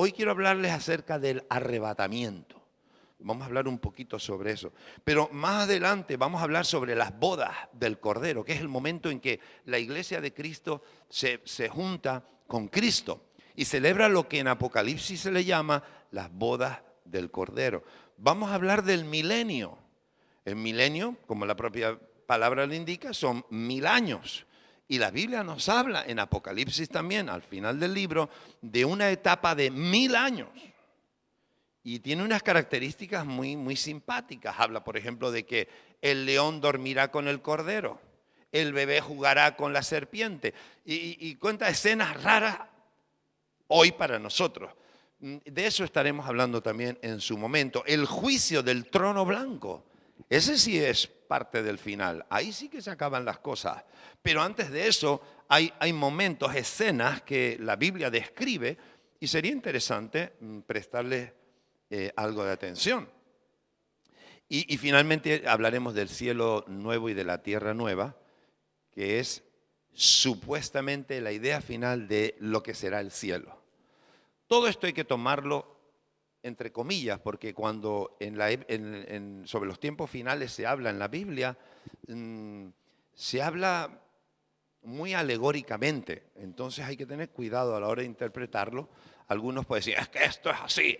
hoy quiero hablarles acerca del arrebatamiento. Vamos a hablar un poquito sobre eso. Pero más adelante vamos a hablar sobre las bodas del Cordero, que es el momento en que la iglesia de Cristo se junta con Cristo y celebra lo que en Apocalipsis se le llama las bodas del Cordero. Vamos a hablar del milenio. El milenio, como la propia palabra le indica, son 1000 años. Y la Biblia nos habla en Apocalipsis también, al final del libro, de una etapa de 1000 años. Y tiene unas características muy simpáticas. Habla, por ejemplo, de que el león dormirá con el cordero, el bebé jugará con la serpiente. Y cuenta escenas raras hoy para nosotros. De eso estaremos hablando también en su momento. El juicio del trono blanco. Ese sí es parte del final. Ahí sí que se acaban las cosas. Pero antes de eso hay momentos, escenas que la Biblia describe y sería interesante prestarles algo de atención. Y finalmente hablaremos del cielo nuevo y de la tierra nueva, que es supuestamente la idea final de lo que será el cielo. Todo esto hay que tomarlo entre comillas, porque cuando sobre los tiempos finales se habla en la Biblia, se habla muy alegóricamente. Entonces hay que tener cuidado a la hora de interpretarlo. Algunos pueden decir, es que esto es así.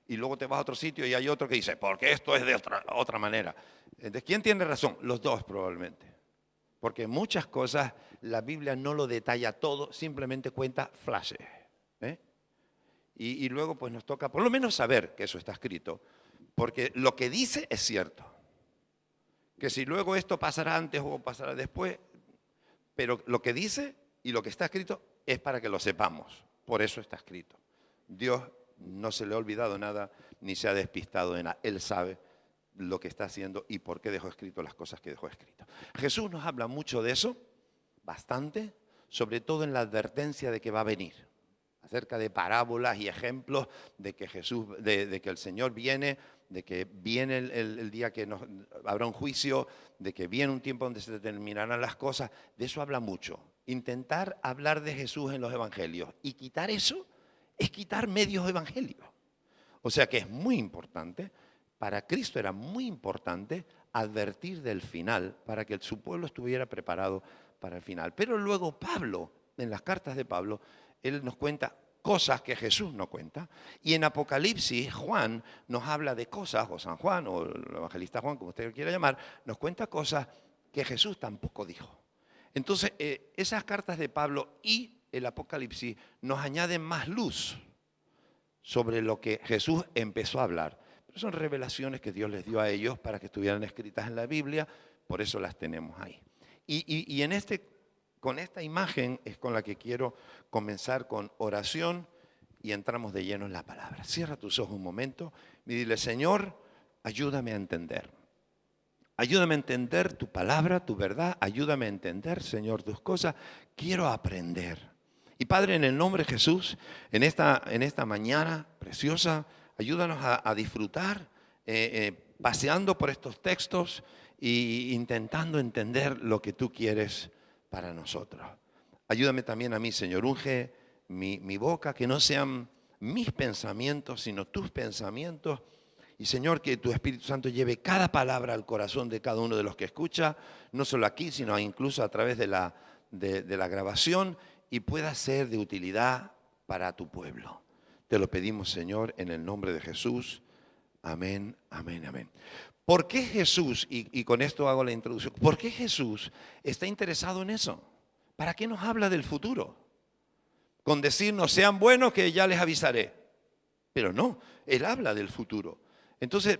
Y luego te vas a otro sitio y hay otro que dice, porque esto es de otra manera. Entonces, ¿quién tiene razón? Los dos probablemente. Porque muchas cosas la Biblia no lo detalla todo, simplemente cuenta flashes. Y luego pues nos toca por lo menos saber que eso está escrito, porque lo que dice es cierto. Que si luego esto pasará antes o pasará después, pero lo que dice y lo que está escrito es para que lo sepamos. Por eso está escrito. Dios no se le ha olvidado nada ni se ha despistado de nada. Él sabe lo que está haciendo y por qué dejó escrito las cosas que dejó escrito. Jesús nos habla mucho de eso, bastante, sobre todo en la advertencia de que va a venir. Acerca de parábolas y ejemplos de que de que el Señor viene, de que viene el día que habrá un juicio, de que viene un tiempo donde se determinarán las cosas. De eso habla mucho. Intentar hablar de Jesús en los evangelios y quitar eso es quitar medios evangelios. O sea que es muy importante, para Cristo era muy importante advertir del final para que su pueblo estuviera preparado para el final. Pero luego Pablo, en las cartas de Pablo, él nos cuenta cosas que Jesús no cuenta. Y en Apocalipsis, Juan nos habla de cosas, o San Juan, o el evangelista Juan, como usted lo quiera llamar, nos cuenta cosas que Jesús tampoco dijo. Entonces, esas cartas de Pablo y el Apocalipsis nos añaden más luz sobre lo que Jesús empezó a hablar. Pero son revelaciones que Dios les dio a ellos para que estuvieran escritas en la Biblia, por eso las tenemos ahí. Y con esta imagen es con la que quiero comenzar con oración y entramos de lleno en la palabra. Cierra tus ojos un momento y dile, Señor, ayúdame a entender. Ayúdame a entender tu palabra, tu verdad. Ayúdame a entender, Señor, tus cosas. Quiero aprender. Y Padre, en el nombre de Jesús, en esta mañana preciosa, ayúdanos a disfrutar paseando por estos textos e intentando entender lo que tú quieres para nosotros. Ayúdame también a mí, Señor, unge mi boca, que no sean mis pensamientos, sino tus pensamientos. Y Señor, que tu Espíritu Santo lleve cada palabra al corazón de cada uno de los que escucha, no solo aquí, sino incluso a través de la grabación, y pueda ser de utilidad para tu pueblo. Te lo pedimos, Señor, en el nombre de Jesús. Amén, amén, amén. ¿Por qué Jesús, y con esto hago la introducción, por qué Jesús está interesado en eso? ¿Para qué nos habla del futuro? Con decirnos, sean buenos que ya les avisaré. Pero no, Él habla del futuro. Entonces,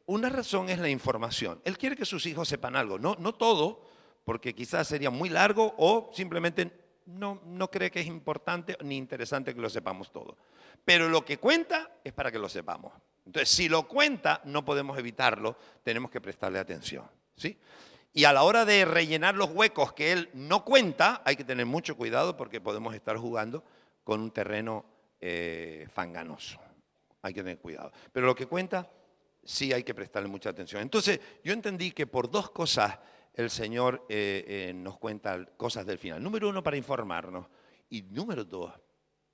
una razón es la información. Él quiere que sus hijos sepan algo. No todo, porque quizás sería muy largo o simplemente no cree que es importante ni interesante que lo sepamos todo. Pero lo que cuenta es para que lo sepamos. Entonces, si lo cuenta, no podemos evitarlo, tenemos que prestarle atención, ¿sí? Y a la hora de rellenar los huecos que él no cuenta, hay que tener mucho cuidado porque podemos estar jugando con un terreno fanganoso. Hay que tener cuidado. Pero lo que cuenta, sí hay que prestarle mucha atención. Entonces, yo entendí que por dos cosas el Señor nos cuenta cosas del final. Número uno, para informarnos. Y número dos,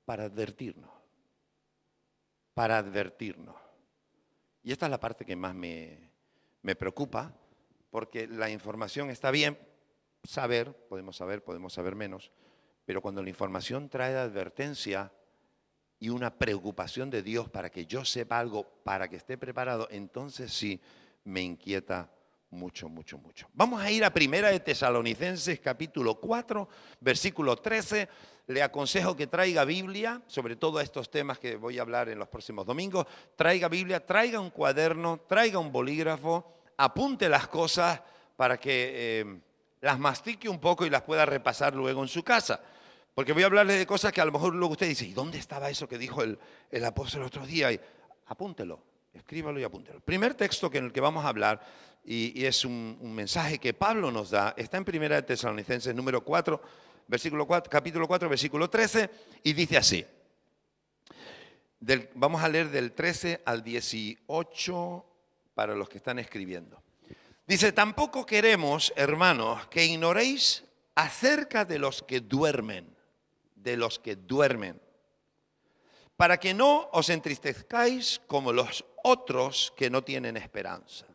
para advertirnos. para advertirnos. Y esta es la parte que más me preocupa, porque la información está bien, podemos saber menos, pero cuando la información trae advertencia y una preocupación de Dios para que yo sepa algo, para que esté preparado, entonces sí me inquieta mucho, mucho, mucho. Vamos a ir a Primera de Tesalonicenses, capítulo 4, versículo 13. Le aconsejo que traiga Biblia, sobre todo a estos temas que voy a hablar en los próximos domingos. Traiga Biblia, traiga un cuaderno, traiga un bolígrafo, apunte las cosas para que las mastique un poco y las pueda repasar luego en su casa. Porque voy a hablarles de cosas que a lo mejor luego usted dice, ¿y dónde estaba eso que dijo el apóstol el otro día? Y apúntelo, escríbalo y apúntelo. El primer texto en el que vamos a hablar, y es un mensaje que Pablo nos da, está en Primera de Tesalonicenses número 4, capítulo 4, versículo 13, y dice así. Vamos a leer del 13 al 18 para los que están escribiendo. Dice, tampoco queremos, hermanos, que ignoréis acerca de los que duermen, para que no os entristezcáis como los otros que no tienen esperanza.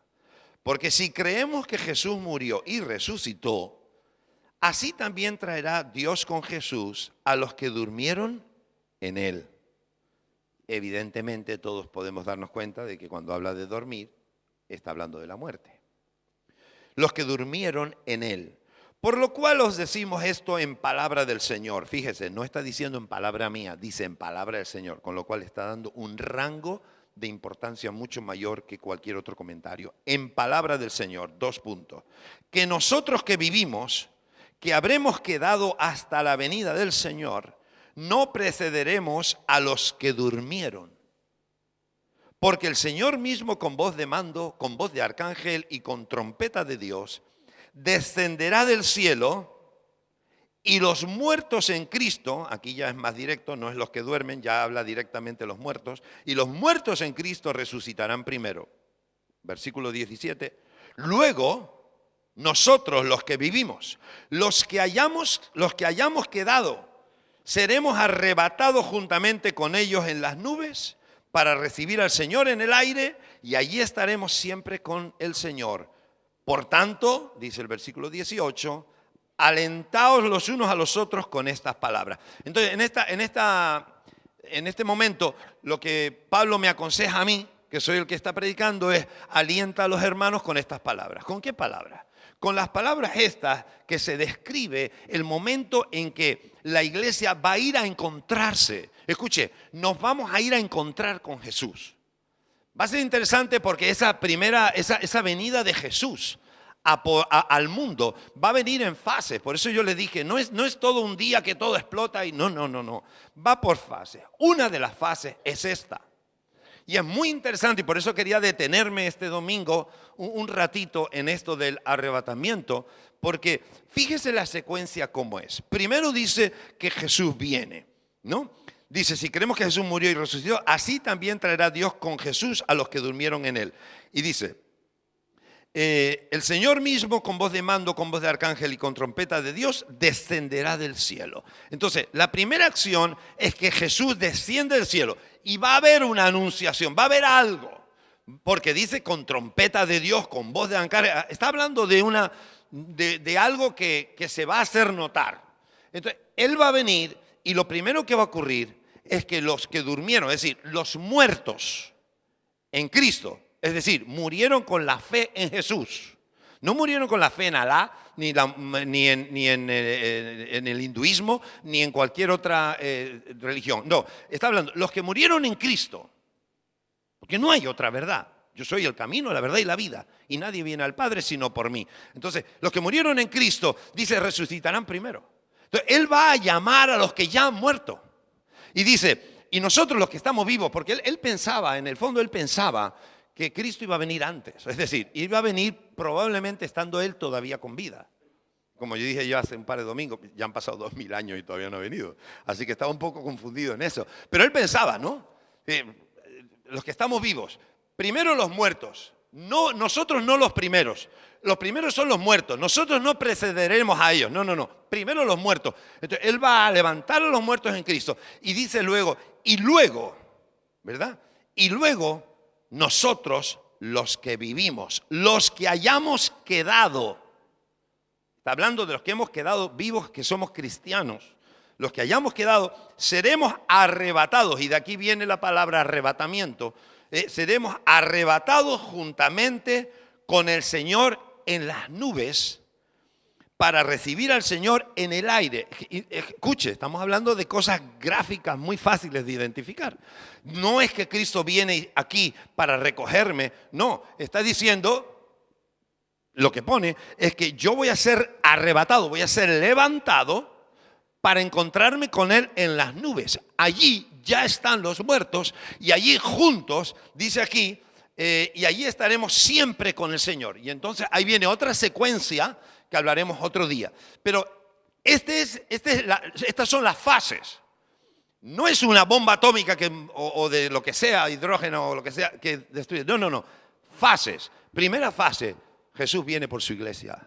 Porque si creemos que Jesús murió y resucitó, así también traerá Dios con Jesús a los que durmieron en Él. Evidentemente todos podemos darnos cuenta de que cuando habla de dormir, está hablando de la muerte. Los que durmieron en Él. Por lo cual os decimos esto en palabra del Señor. Fíjese, no está diciendo en palabra mía, dice en palabra del Señor, con lo cual está dando un rango de importancia mucho mayor que cualquier otro comentario. En palabra del Señor, 2 puntos. Que nosotros que vivimos, que habremos quedado hasta la venida del Señor, no precederemos a los que durmieron. Porque el Señor mismo con voz de mando, con voz de arcángel y con trompeta de Dios, descenderá del cielo y los muertos en Cristo, aquí ya es más directo, no es los que duermen, ya habla directamente de los muertos, y los muertos en Cristo resucitarán primero. Versículo 17. Luego, nosotros los que vivimos, los que hayamos quedado, seremos arrebatados juntamente con ellos en las nubes para recibir al Señor en el aire y allí estaremos siempre con el Señor. Por tanto, dice el versículo 18, alentaos los unos a los otros con estas palabras. Entonces, en este momento, lo que Pablo me aconseja a mí, que soy el que está predicando, es alienta a los hermanos con estas palabras. ¿Con qué palabras? Con las palabras estas que se describe el momento en que la iglesia va a ir a encontrarse. Escuche, nos vamos a ir a encontrar con Jesús. Va a ser interesante porque esa venida de Jesús al mundo va a venir en fases. Por eso yo le dije, no es todo un día que todo explota y no. Va por fases. Una de las fases es esta. Y es muy interesante y por eso quería detenerme este domingo un ratito en esto del arrebatamiento, porque fíjese la secuencia cómo es. Primero dice que Jesús viene, ¿no? Dice, si creemos que Jesús murió y resucitó, así también traerá Dios con Jesús a los que durmieron en Él. Y dice, el Señor mismo con voz de mando, con voz de arcángel y con trompeta de Dios, descenderá del cielo. Entonces, la primera acción es que Jesús desciende del cielo y va a haber una anunciación, va a haber algo. Porque dice con trompeta de Dios, con voz de arcángel, está hablando de algo que se va a hacer notar. Entonces, Él va a venir y lo primero que va a ocurrir es que los que durmieron, es decir, los muertos en Cristo, es decir, murieron con la fe en Jesús. No murieron con la fe en Alá, ni en el hinduismo, ni en cualquier otra religión. No, está hablando, los que murieron en Cristo, porque no hay otra verdad. Yo soy el camino, la verdad y la vida, y nadie viene al Padre sino por mí. Entonces, los que murieron en Cristo, dice, resucitarán primero. Entonces, Él va a llamar a los que ya han muerto. Y dice, y nosotros los que estamos vivos, porque él pensaba, en el fondo él pensaba que Cristo iba a venir antes. Es decir, iba a venir probablemente estando Él todavía con vida. Como yo dije yo hace un par de domingos, ya han pasado 2000 años y todavía no ha venido. Así que estaba un poco confundido en eso. Pero él pensaba, ¿no? Los que estamos vivos, primero los muertos. No, nosotros no los primeros. Los primeros son los muertos. Nosotros no precederemos a ellos. No. Primero los muertos. Entonces, Él va a levantar a los muertos en Cristo. Y dice luego, ¿verdad? Y luego nosotros, los que vivimos, los que hayamos quedado, está hablando de los que hemos quedado vivos, que somos cristianos, los que hayamos quedado, seremos arrebatados, y de aquí viene la palabra arrebatamiento, seremos arrebatados juntamente con el Señor en las nubes para recibir al Señor en el aire. Escuche, estamos hablando de cosas gráficas muy fáciles de identificar. No es que Cristo viene aquí para recogerme, no, está diciendo, lo que pone es que yo voy a ser arrebatado, voy a ser levantado para encontrarme con Él en las nubes. Allí ya están los muertos y allí juntos, dice aquí, y allí estaremos siempre con el Señor. Y entonces ahí viene otra secuencia que hablaremos otro día. Pero estas son las fases. No es una bomba atómica o de lo que sea, hidrógeno o lo que sea, que destruye. No. Fases. Primera fase, Jesús viene por su iglesia.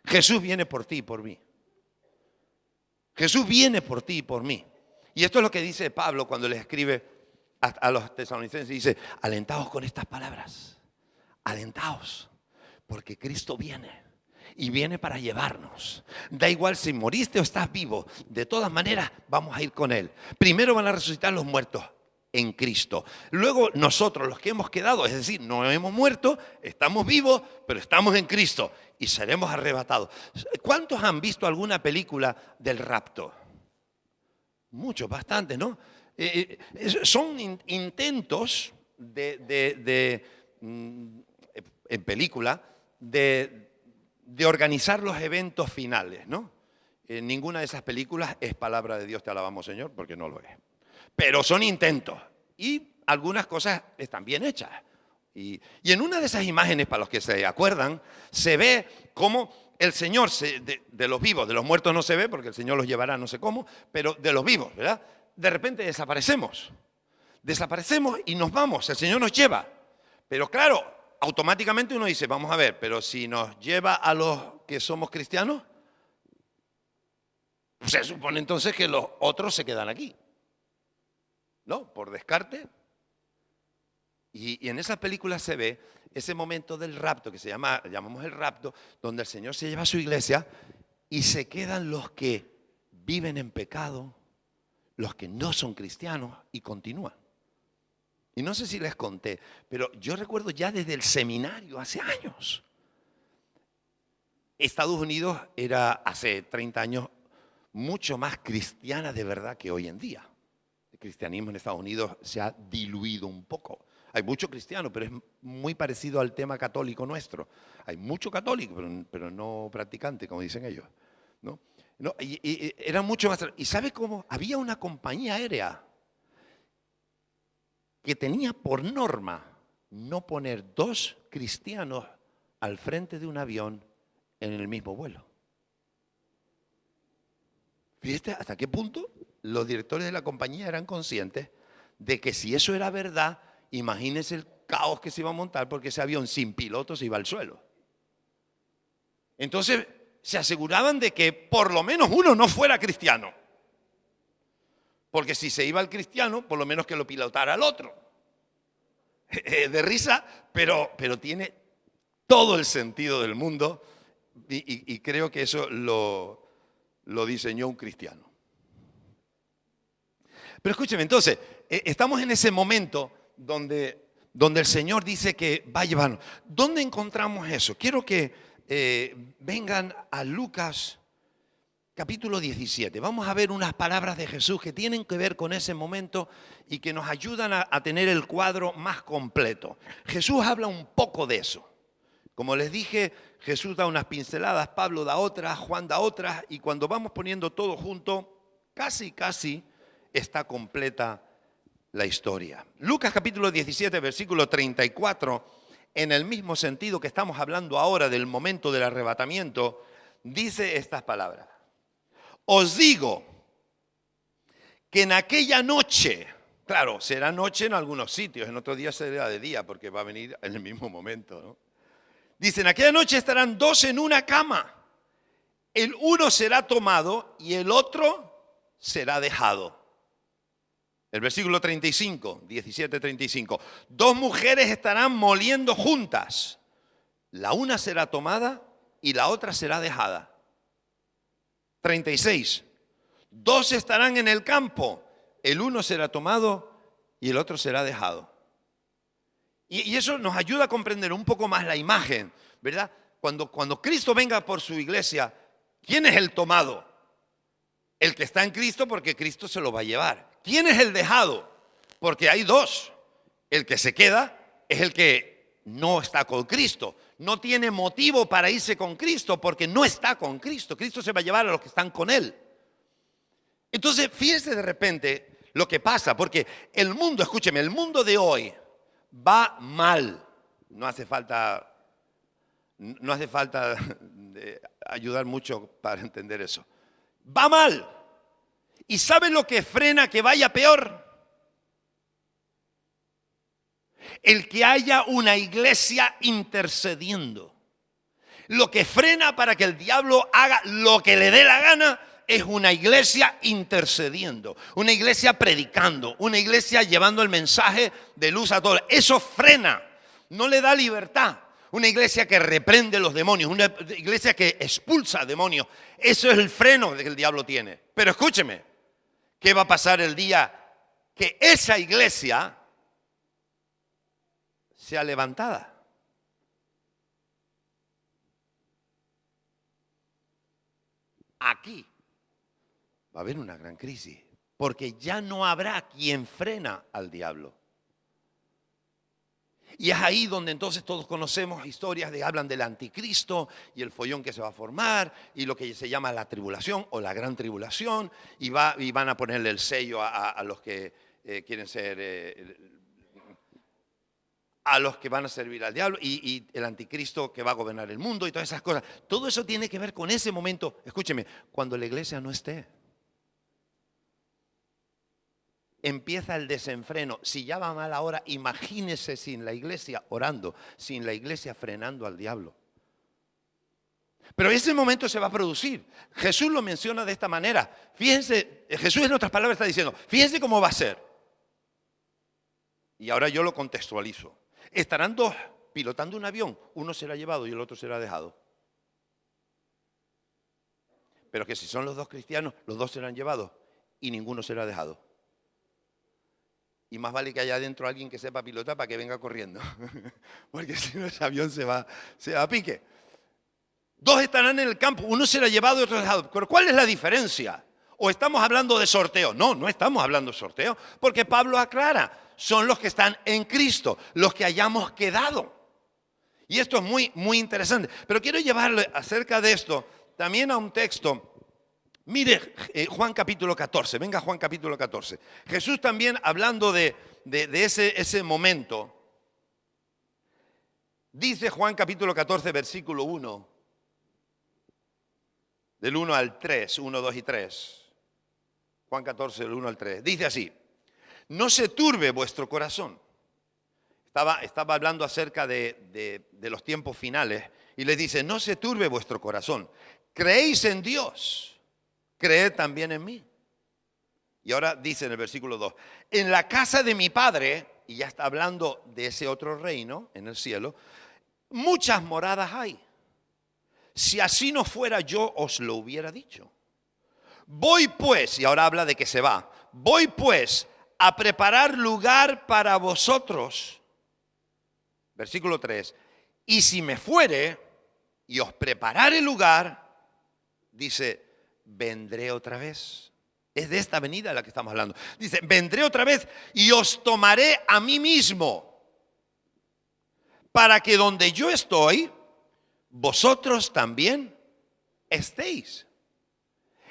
Jesús viene por ti y por mí. Jesús viene por ti y por mí. Y esto es lo que dice Pablo cuando les escribe a los tesalonicenses. Dice, alentaos con estas palabras. Alentaos, porque Cristo viene. Y viene para llevarnos. Da igual si moriste o estás vivo. De todas maneras vamos a ir con Él. Primero van a resucitar los muertos en Cristo. Luego nosotros, los que hemos quedado, es decir, no hemos muerto, estamos vivos, pero estamos en Cristo. Y seremos arrebatados. ¿Cuántos han visto alguna película del rapto? Muchos, bastantes, ¿no? Son intentos en película de organizar los eventos finales, ¿no? Ninguna de esas películas es palabra de Dios, te alabamos Señor, porque no lo es. Pero son intentos y algunas cosas están bien hechas. Y en una de esas imágenes, para los que se acuerdan, se ve cómo el Señor, de los vivos, de los muertos no se ve porque el Señor los llevará no sé cómo, pero de los vivos, ¿verdad? De repente desaparecemos. Desaparecemos y nos vamos, el Señor nos lleva. Pero claro, automáticamente uno dice, vamos a ver, pero si nos lleva a los que somos cristianos, se supone entonces que los otros se quedan aquí. ¿No? Por descarte. Y en esas películas se ve ese momento del rapto, que llamamos el rapto, donde el Señor se lleva a su iglesia y se quedan los que viven en pecado, los que no son cristianos y continúan. Y no sé si les conté, pero yo recuerdo ya desde el seminario, hace años. Estados Unidos era hace 30 años mucho más cristiana de verdad que hoy en día. El cristianismo en Estados Unidos se ha diluido un poco. Hay mucho cristiano, pero es muy parecido al tema católico nuestro. Hay mucho católico, pero no practicante, como dicen ellos. ¿No? Y era mucho más. ¿Y sabe cómo? Había una compañía aérea que tenía por norma no poner 2 cristianos al frente de un avión en el mismo vuelo. Fíjate hasta qué punto los directores de la compañía eran conscientes de que si eso era verdad, imagínense el caos que se iba a montar porque ese avión sin piloto se iba al suelo. Entonces se aseguraban de que por lo menos uno no fuera cristiano. Porque si se iba el cristiano, por lo menos que lo pilotara el otro. De risa, pero tiene todo el sentido del mundo y creo que eso lo diseñó un cristiano. Pero escúcheme, entonces, estamos en ese momento donde el Señor dice que va a llevarnos. ¿Dónde encontramos eso? Quiero que vengan a Lucas capítulo 17. Vamos a ver unas palabras de Jesús que tienen que ver con ese momento y que nos ayudan a tener el cuadro más completo. Jesús habla un poco de eso. Como les dije, Jesús da unas pinceladas, Pablo da otras, Juan da otras, y cuando vamos poniendo todo junto, casi está completa la historia. Lucas capítulo 17, versículo 34, en el mismo sentido que estamos hablando ahora del momento del arrebatamiento, dice estas palabras. Os digo que en aquella noche, claro, será noche en algunos sitios, en otros días será de día, porque va a venir en el mismo momento, ¿no? Dice, en aquella noche estarán 2 en una cama, el uno será tomado y el otro será dejado. El versículo 35, 17:35. Dos mujeres estarán moliendo juntas. La una será tomada y la otra será dejada. 36. Dos estarán en el campo. El uno será tomado y el otro será dejado. Y eso nos ayuda a comprender un poco más la imagen, ¿verdad? Cuando Cristo venga por su iglesia, ¿quién es el tomado? El que está en Cristo, porque Cristo se lo va a llevar. ¿Quién es el dejado? Porque hay dos. El que se queda es el que no está con Cristo. No tiene motivo para irse con Cristo porque no está con Cristo. Cristo se va a llevar a los que están con Él. Entonces, fíjese de repente lo que pasa, porque el mundo, escúcheme, el mundo de hoy va mal. No hace falta ayudar mucho para entender eso. Va mal. ¿Y sabe lo que frena que vaya peor? El que haya una iglesia intercediendo. Lo que frena para que el diablo haga lo que le dé la gana es una iglesia intercediendo, una iglesia predicando, una iglesia llevando el mensaje de luz a todos. Eso frena, no le da libertad. Una iglesia que reprende los demonios, una iglesia que expulsa demonios. Eso es el freno que el diablo tiene. Pero escúcheme, ¿qué va a pasar el día que esa iglesia sea levantada? Aquí va a haber una gran crisis, porque ya no habrá quien frena al diablo. Y es ahí donde entonces todos conocemos historias que hablan del anticristo y el follón que se va a formar y lo que se llama la tribulación o la gran tribulación, y van a ponerle el sello a los que quieren ser, a los que van a servir al diablo, y el anticristo que va a gobernar el mundo y todas esas cosas. Todo eso tiene que ver con ese momento, escúcheme, cuando la iglesia no esté. Empieza el desenfreno. Si ya va mal ahora, imagínese sin la iglesia orando, sin la iglesia frenando al diablo. Pero ese momento se va a producir. Jesús lo menciona de esta manera. Fíjense, Jesús en otras palabras está diciendo, fíjense cómo va a ser. Y ahora yo lo contextualizo. Estarán dos pilotando un avión, uno será llevado y el otro será dejado. Pero que si son los dos cristianos, los dos serán llevados y ninguno será dejado. Y más vale que haya adentro alguien que sepa pilotar para que venga corriendo. Porque si no, ese avión se va a pique. Dos estarán en el campo, uno será llevado y otro dejado. Pero ¿cuál es la diferencia? ¿O estamos hablando de sorteo? No, no estamos hablando de sorteo. Porque Pablo aclara, son los que están en Cristo, los que hayamos quedado. Y esto es muy, muy interesante. Pero quiero llevarle acerca de esto también a un texto. Mire Juan capítulo 14, venga Juan capítulo 14. Jesús también hablando de ese momento, dice Juan capítulo 14, versículo 1, del 1 al 3, 1, 2 y 3. Juan 14, del 1 al 3. Dice así, no se turbe vuestro corazón. Estaba hablando acerca de los tiempos finales y les dice, no se turbe vuestro corazón. Creéis en Dios. Creed también en mí. Y ahora dice en el versículo 2, en la casa de mi Padre, y ya está hablando de ese otro reino en el cielo, muchas moradas hay. Si así no fuera, yo os lo hubiera dicho. Voy pues, y ahora habla de que se va, voy pues a preparar lugar para vosotros. Versículo 3, y si me fuere y os preparare lugar, dice, vendré otra vez. Es de esta venida de la que estamos hablando. Dice, vendré otra vez y os tomaré a mí mismo, para que donde yo estoy, vosotros también estéis.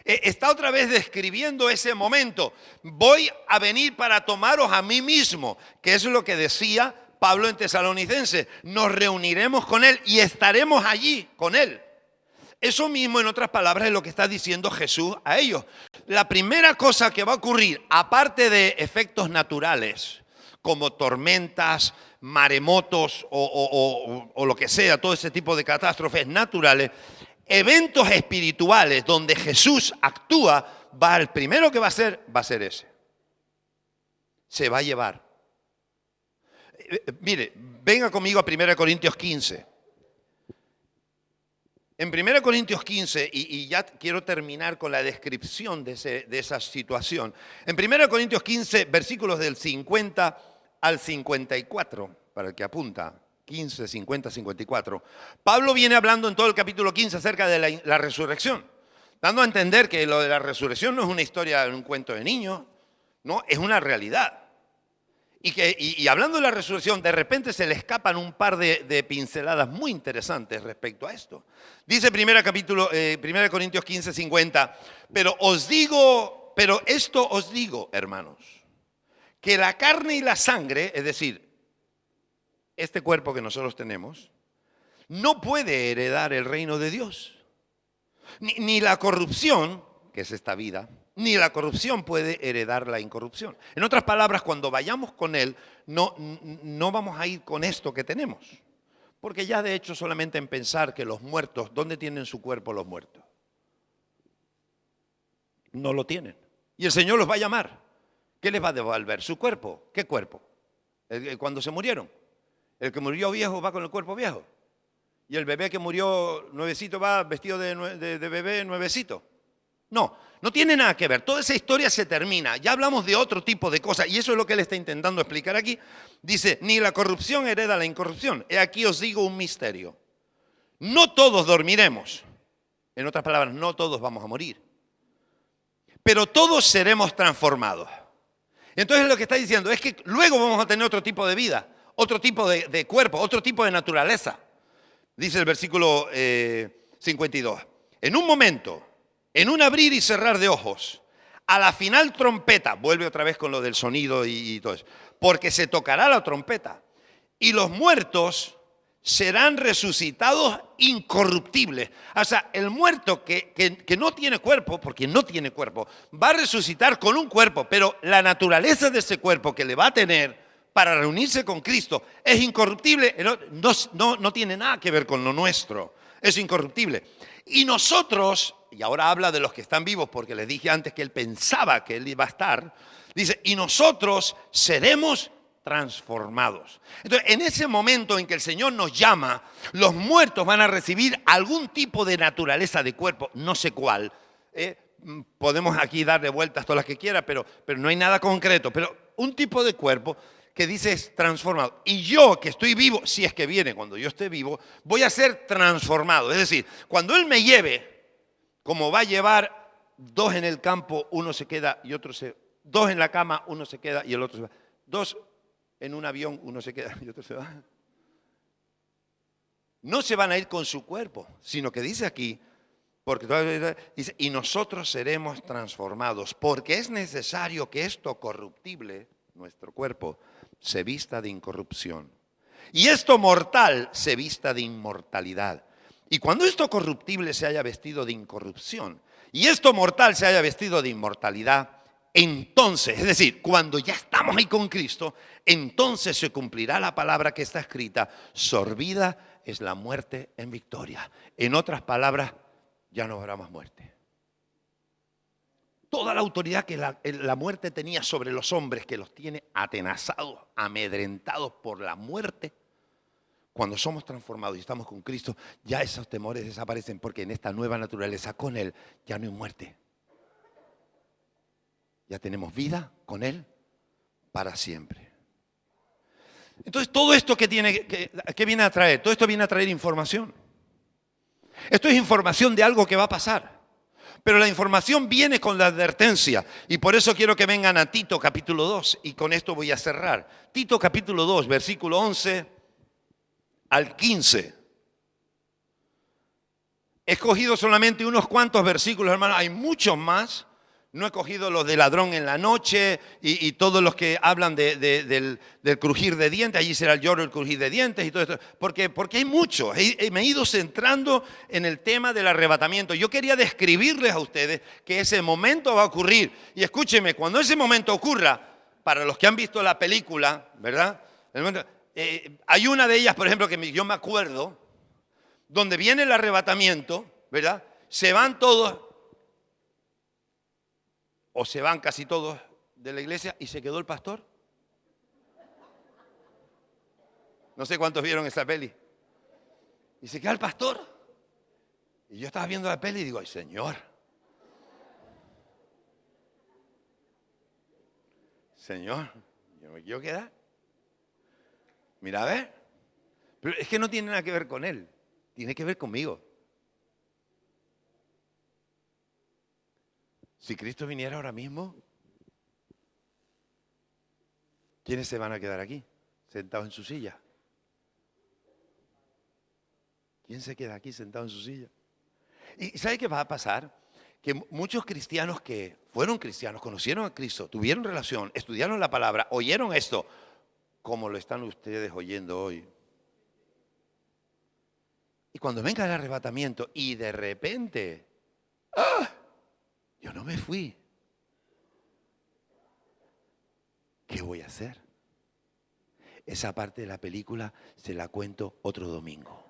Está otra vez describiendo ese momento. Voy a venir para tomaros a mí mismo, que es lo que decía Pablo en Tesalonicenses. Nos reuniremos con él y estaremos allí con él. Eso mismo, en otras palabras, es lo que está diciendo Jesús a ellos. La primera cosa que va a ocurrir, aparte de efectos naturales, como tormentas, maremotos o lo que sea, todo ese tipo de catástrofes naturales, eventos espirituales donde Jesús actúa, el primero que va a ser ese. se va a llevar. Mire, venga conmigo a 1 Corintios 15. En 1 Corintios 15, y ya quiero terminar con la descripción de esa situación. En 1 Corintios 15, versículos del 50 al 54, para el que apunta, 15, 50, 54. Pablo viene hablando en todo el capítulo 15 acerca de la resurrección, dando a entender que lo de la resurrección no es una historia, un cuento de niños, no, es una realidad. Y hablando de la resurrección, de repente se le escapan un par de pinceladas muy interesantes respecto a esto. Dice 1 Corintios 15, 50, pero esto os digo, hermanos, que la carne y la sangre, es decir, este cuerpo que nosotros tenemos, no puede heredar el reino de Dios. Ni la corrupción, que es esta vida, ni la corrupción puede heredar la incorrupción. En otras palabras, cuando vayamos con Él, no vamos a ir con esto que tenemos. Porque ya de hecho solamente en pensar que los muertos, ¿dónde tienen su cuerpo los muertos? No lo tienen. Y el Señor los va a llamar. ¿Qué les va a devolver? ¿Su cuerpo? ¿Qué cuerpo? Cuando se murieron. El que murió viejo va con el cuerpo viejo. Y el bebé que murió nuevecito va vestido de bebé nuevecito. No tiene nada que ver. Toda esa historia se termina. Ya hablamos de otro tipo de cosas y eso es lo que él está intentando explicar aquí. Dice, ni la corrupción hereda la incorrupción. He aquí os digo un misterio. No todos dormiremos. En otras palabras, no todos vamos a morir. Pero todos seremos transformados. Entonces lo que está diciendo es que luego vamos a tener otro tipo de vida, otro tipo de cuerpo, otro tipo de naturaleza. Dice el versículo 52. En un momento, en un abrir y cerrar de ojos, a la final trompeta, vuelve otra vez con lo del sonido y todo eso, porque se tocará la trompeta y los muertos serán resucitados incorruptibles. O sea, el muerto que no tiene cuerpo, porque no tiene cuerpo, va a resucitar con un cuerpo, pero la naturaleza de ese cuerpo que le va a tener para reunirse con Cristo es incorruptible, no tiene nada que ver con lo nuestro, es incorruptible. Y nosotros, y ahora habla de los que están vivos, porque les dije antes que él pensaba que él iba a estar, dice, y nosotros seremos transformados. Entonces, en ese momento en que el Señor nos llama, los muertos van a recibir algún tipo de naturaleza de cuerpo, no sé cuál. Podemos aquí darle vueltas todas las que quiera, pero no hay nada concreto. Pero un tipo de cuerpo que dice es transformado. Y yo que estoy vivo, si es que viene cuando yo esté vivo, voy a ser transformado. Es decir, cuando Él me lleve, como va a llevar dos en el campo, uno se queda y otro se... Dos en la cama, uno se queda y el otro se va. Dos en un avión, uno se queda y otro se va. No se van a ir con su cuerpo, sino que dice aquí, porque dice, y nosotros seremos transformados, porque es necesario que esto corruptible, nuestro cuerpo, se vista de incorrupción. Y esto mortal se vista de inmortalidad. Y cuando esto corruptible se haya vestido de incorrupción, y esto mortal se haya vestido de inmortalidad, entonces, es decir, cuando ya estamos ahí con Cristo, entonces se cumplirá la palabra que está escrita, sorbida es la muerte en victoria. En otras palabras, ya no habrá más muerte. Toda la autoridad que la muerte tenía sobre los hombres, que los tiene atenazados, amedrentados por la muerte, cuando somos transformados y estamos con Cristo, ya esos temores desaparecen, porque en esta nueva naturaleza con Él ya no hay muerte. Ya tenemos vida con Él para siempre. Entonces, todo esto ¿qué viene a traer? Todo esto viene a traer información. Esto es información de algo que va a pasar. Pero la información viene con la advertencia. Y por eso quiero que vengan a Tito capítulo 2. Y con esto voy a cerrar. Tito capítulo 2, versículo 11 al 15. He escogido solamente unos cuantos versículos, hermanos. Hay muchos más. No he cogido los de ladrón en la noche y todos los que hablan del crujir de dientes. Allí será el lloro, el crujir de dientes y todo esto. Porque hay muchos. Me he ido centrando en el tema del arrebatamiento. Yo quería describirles a ustedes que ese momento va a ocurrir. Y escúchenme, cuando ese momento ocurra, para los que han visto la película, ¿verdad? Hay una de ellas, por ejemplo, que yo me acuerdo, donde viene el arrebatamiento, ¿verdad? Se van todos, o se van casi todos de la iglesia y se quedó el pastor No sé cuántos vieron esa peli. Y se queda el pastor. Y yo estaba viendo la peli y digo, ay, Señor. Señor, yo me quiero quedar. Mira, a ver. Pero es que no tiene nada que ver con él. Tiene que ver conmigo. Si Cristo viniera ahora mismo, ¿quiénes se van a quedar aquí, sentados en su silla? ¿Quién se queda aquí sentado en su silla? ¿Y sabe qué va a pasar? Que muchos cristianos que fueron cristianos, conocieron a Cristo, tuvieron relación, estudiaron la palabra, oyeron esto, como lo están ustedes oyendo hoy. Y cuando venga el arrebatamiento y de repente, ¡ah! Yo no me fui. ¿Qué voy a hacer? Esa parte de la película se la cuento otro domingo.